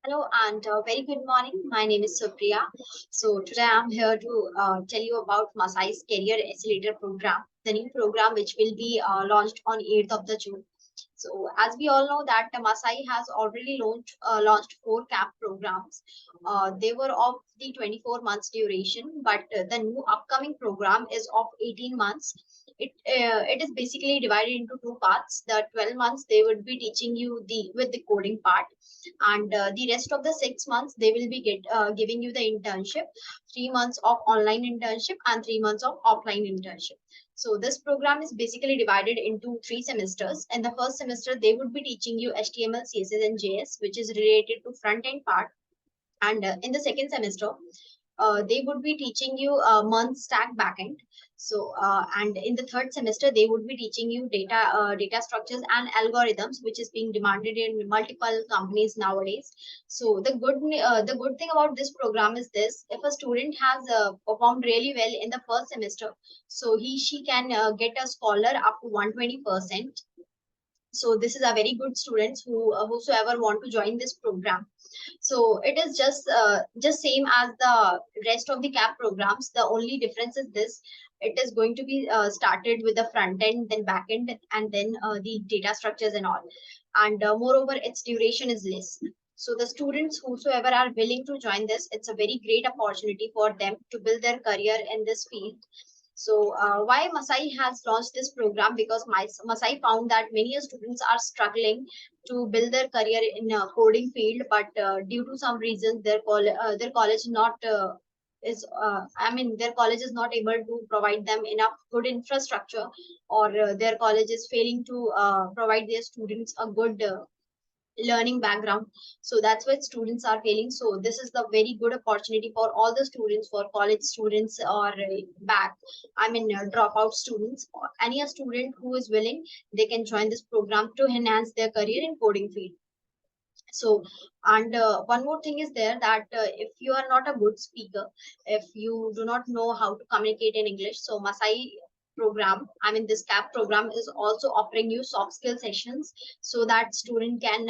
Hello and very good morning. My name is Supriya. So today I'm here to tell you about Masai's Career Accelerator program, the new program which will be launched on 8th of the June. So as we all know that Masai has already launched four CAP programs. They were of the 24 months duration, but the new upcoming program is of 18 months. It is basically divided into two parts. The 12 months they would be teaching you the coding part, and the rest of the 6 months they will be giving you the internship, 3 months of online internship and 3 months of offline internship. So this program is basically divided into three semesters. In the first semester they would be teaching you HTML, CSS and JS, which is related to front end part. And in the second semester they would be teaching you month stack backend. So and in the third semester they would be teaching you data structures and algorithms, which is being demanded in multiple companies nowadays. So the good thing about this program is this: if a student has performed really well in the first semester, so he she can get a scholar up to 120%. So this is a very good students whosoever want to join this program. So it is just same as the rest of the CAP programs. The only difference is this: it is going to be started with the front end, then back end, and then the data structures and all. And moreover, its duration is less. So the students whosoever are willing to join this, it's a very great opportunity for them to build their career in this field. So why Masai has launched this program? Because Masai found that many students are struggling to build their career in a coding field, but due to some reasons, their college not is I mean their college is not able to provide them enough good infrastructure, or their college is failing to provide their students a good learning background. So that's why students are failing. So this is the very good opportunity for all the students, for college students or back I mean dropout students, or any a student who is willing, they can join this program to enhance their career in coding field. So and one more thing is there that if you are not a good speaker, if you do not know how to communicate in English, so Masai program, I mean this CAP program is also offering you soft skill sessions, so that student can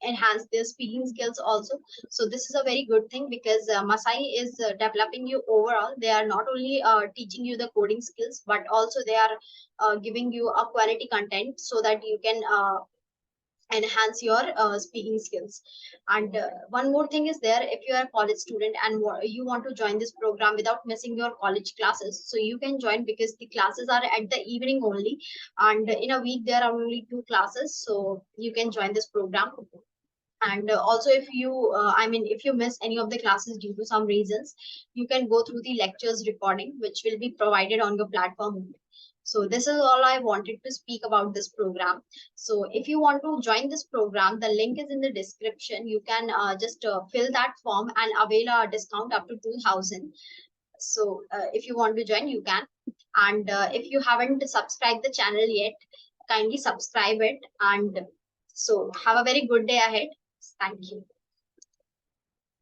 enhance their speaking skills also. So this is a very good thing, because Masai is developing you overall. They are not only teaching you the coding skills, but also they are giving you a quality content, so that you can enhance your speaking skills. And one more thing is there: if you are a college student and you want to join this program without missing your college classes, so you can join, because the classes are at the evening only, and in a week there are only two classes, so you can join this program. And also, if you I mean if you miss any of the classes due to some reasons, you can go through the lectures recording, which will be provided on your platform. So this is all I wanted to speak about this program. So if you want to join this program, the link is in the description. You can just fill that form and avail a discount up to 2000. So if you want to join, you can. And if you haven't subscribed the channel yet, kindly subscribe it. And so have a very good day ahead. Thank you.